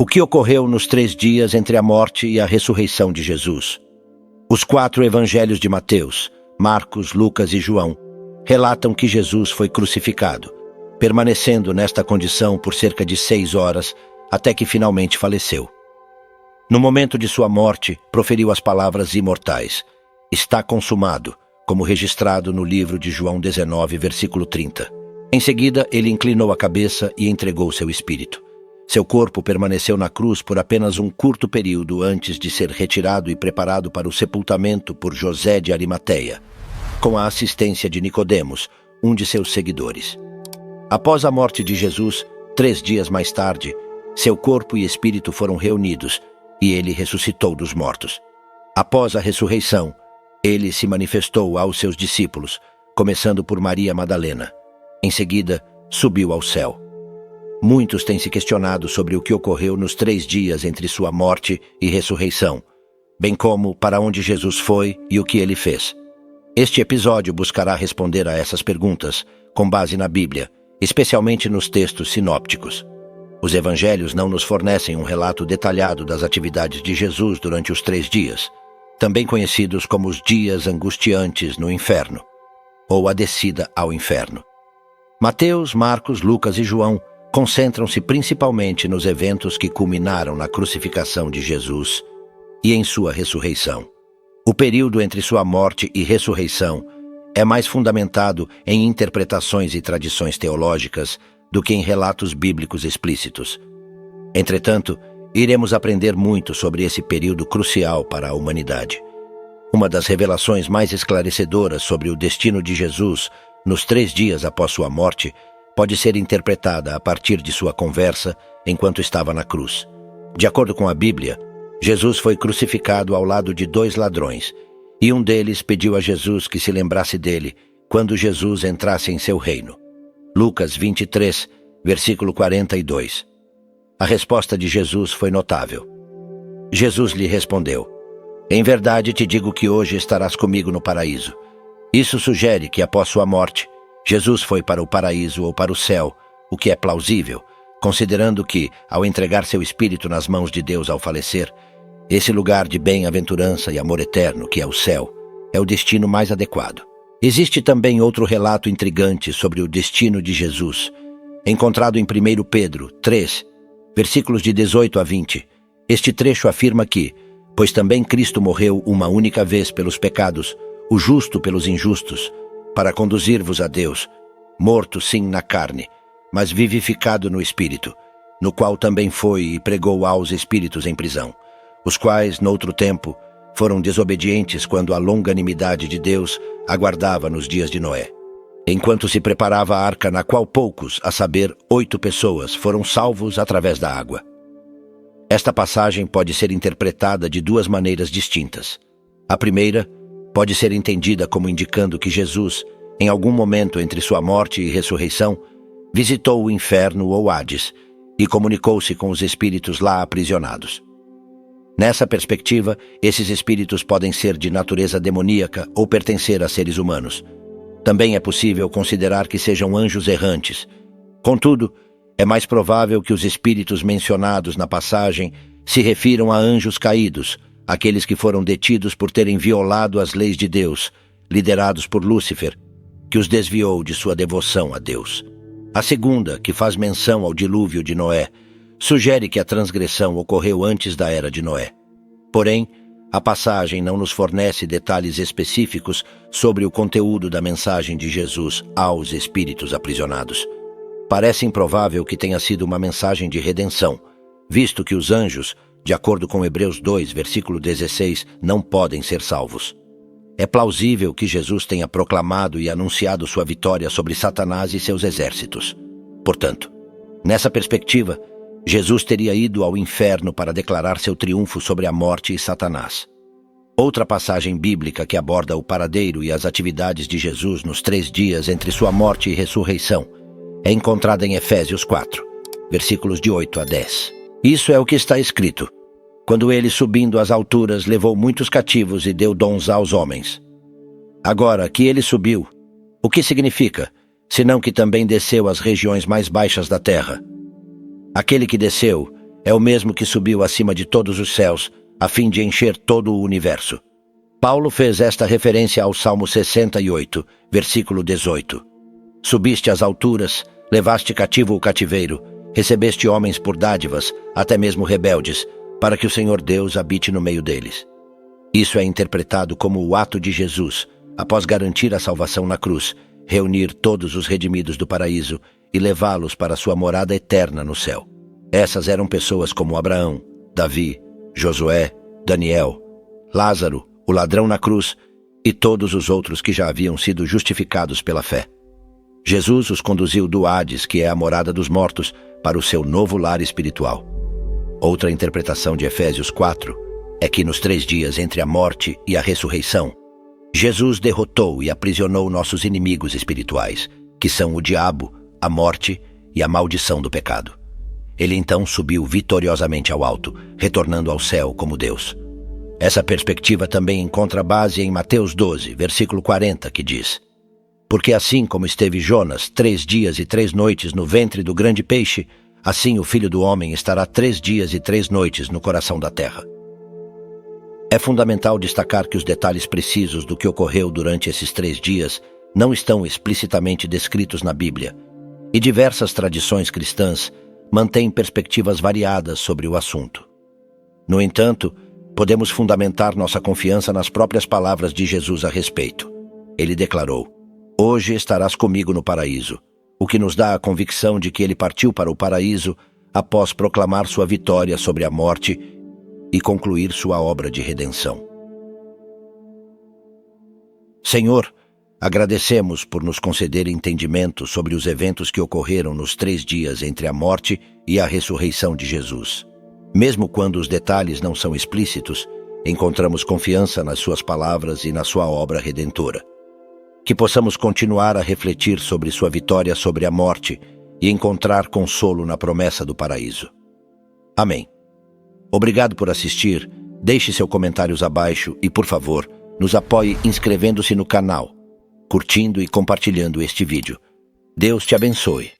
O que ocorreu nos 3 dias entre a morte e a ressurreição de Jesus? Os 4 evangelhos de Mateus, Marcos, Lucas e João relatam que Jesus foi crucificado, permanecendo nesta condição por cerca de 6 horas, até que finalmente faleceu. No momento de sua morte, proferiu as palavras imortais: "Está consumado", como registrado no livro de João 19, versículo 30. Em seguida, ele inclinou a cabeça e entregou seu espírito. Seu corpo permaneceu na cruz por apenas um curto período antes de ser retirado e preparado para o sepultamento por José de Arimateia, com a assistência de Nicodemos, um de seus seguidores. Após a morte de Jesus, 3 dias mais tarde, seu corpo e espírito foram reunidos e ele ressuscitou dos mortos. Após a ressurreição, ele se manifestou aos seus discípulos, começando por Maria Madalena. Em seguida, subiu ao céu. Muitos têm se questionado sobre o que ocorreu nos 3 dias entre sua morte e ressurreição, bem como para onde Jesus foi e o que ele fez. Este episódio buscará responder a essas perguntas com base na Bíblia, especialmente nos textos sinópticos. Os evangelhos não nos fornecem um relato detalhado das atividades de Jesus durante os 3 dias, também conhecidos como os dias angustiantes no inferno, ou a descida ao inferno. Mateus, Marcos, Lucas e João concentram-se principalmente nos eventos que culminaram na crucificação de Jesus e em sua ressurreição. O período entre sua morte e ressurreição é mais fundamentado em interpretações e tradições teológicas do que em relatos bíblicos explícitos. Entretanto, iremos aprender muito sobre esse período crucial para a humanidade. Uma das revelações mais esclarecedoras sobre o destino de Jesus nos 3 dias após sua morte pode ser interpretada a partir de sua conversa enquanto estava na cruz. De acordo com a Bíblia, Jesus foi crucificado ao lado de 2 ladrões, e um deles pediu a Jesus que se lembrasse dele quando Jesus entrasse em seu reino. Lucas 23, versículo 42. A resposta de Jesus foi notável. Jesus lhe respondeu: "Em verdade te digo que hoje estarás comigo no paraíso." Isso sugere que após sua morte, Jesus foi para o paraíso ou para o céu, o que é plausível, considerando que, ao entregar seu espírito nas mãos de Deus ao falecer, esse lugar de bem-aventurança e amor eterno, que é o céu, é o destino mais adequado. Existe também outro relato intrigante sobre o destino de Jesus, encontrado em 1 Pedro 3, versículos de 18 a 20. Este trecho afirma que, pois também Cristo morreu uma única vez pelos pecados, o justo pelos injustos, para conduzir-vos a Deus, morto sim na carne, mas vivificado no Espírito, no qual também foi e pregou aos espíritos em prisão, os quais, noutro tempo, foram desobedientes quando a longanimidade de Deus aguardava nos dias de Noé, enquanto se preparava a arca na qual poucos, a saber, 8 pessoas, foram salvos através da água. Esta passagem pode ser interpretada de 2 maneiras distintas. A primeira pode ser entendida como indicando que Jesus, em algum momento entre sua morte e ressurreição, visitou o inferno ou Hades e comunicou-se com os espíritos lá aprisionados. Nessa perspectiva, esses espíritos podem ser de natureza demoníaca ou pertencer a seres humanos. Também é possível considerar que sejam anjos errantes. Contudo, é mais provável que os espíritos mencionados na passagem se refiram a anjos caídos, aqueles que foram detidos por terem violado as leis de Deus, liderados por Lúcifer, que os desviou de sua devoção a Deus. A segunda, que faz menção ao dilúvio de Noé, sugere que a transgressão ocorreu antes da era de Noé. Porém, a passagem não nos fornece detalhes específicos sobre o conteúdo da mensagem de Jesus aos espíritos aprisionados. Parece improvável que tenha sido uma mensagem de redenção, visto que os anjos, de acordo com Hebreus 2, versículo 16, não podem ser salvos. É plausível que Jesus tenha proclamado e anunciado sua vitória sobre Satanás e seus exércitos. Portanto, nessa perspectiva, Jesus teria ido ao inferno para declarar seu triunfo sobre a morte e Satanás. Outra passagem bíblica que aborda o paradeiro e as atividades de Jesus nos 3 dias entre sua morte e ressurreição é encontrada em Efésios 4, versículos de 8 a 10. Isso é o que está escrito: quando ele, subindo às alturas, levou muitos cativos e deu dons aos homens. Agora que ele subiu, o que significa, senão que também desceu às regiões mais baixas da terra? Aquele que desceu é o mesmo que subiu acima de todos os céus, a fim de encher todo o universo. Paulo fez esta referência ao Salmo 68, versículo 18. Subiste às alturas, levaste cativo o cativeiro, recebeste homens por dádivas, até mesmo rebeldes, para que o Senhor Deus habite no meio deles. Isso é interpretado como o ato de Jesus, após garantir a salvação na cruz, reunir todos os redimidos do paraíso e levá-los para sua morada eterna no céu. Essas eram pessoas como Abraão, Davi, Josué, Daniel, Lázaro, o ladrão na cruz e todos os outros que já haviam sido justificados pela fé. Jesus os conduziu do Hades, que é a morada dos mortos, para o seu novo lar espiritual. Outra interpretação de Efésios 4 é que nos 3 dias entre a morte e a ressurreição, Jesus derrotou e aprisionou nossos inimigos espirituais, que são o diabo, a morte e a maldição do pecado. Ele então subiu vitoriosamente ao alto, retornando ao céu como Deus. Essa perspectiva também encontra base em Mateus 12, versículo 40, que diz: Porque assim como esteve Jonas 3 dias e 3 noites no ventre do grande peixe, assim o Filho do Homem estará 3 dias e 3 noites no coração da terra. É fundamental destacar que os detalhes precisos do que ocorreu durante esses 3 dias não estão explicitamente descritos na Bíblia, e diversas tradições cristãs mantêm perspectivas variadas sobre o assunto. No entanto, podemos fundamentar nossa confiança nas próprias palavras de Jesus a respeito. Ele declarou: Hoje estarás comigo no paraíso, o que nos dá a convicção de que ele partiu para o paraíso após proclamar sua vitória sobre a morte e concluir sua obra de redenção. Senhor, agradecemos por nos conceder entendimento sobre os eventos que ocorreram nos 3 dias entre a morte e a ressurreição de Jesus. Mesmo quando os detalhes não são explícitos, encontramos confiança nas suas palavras e na sua obra redentora. Que possamos continuar a refletir sobre sua vitória sobre a morte e encontrar consolo na promessa do paraíso. Amém. Obrigado por assistir, deixe seus comentários abaixo e, por favor, nos apoie inscrevendo-se no canal, curtindo e compartilhando este vídeo. Deus te abençoe.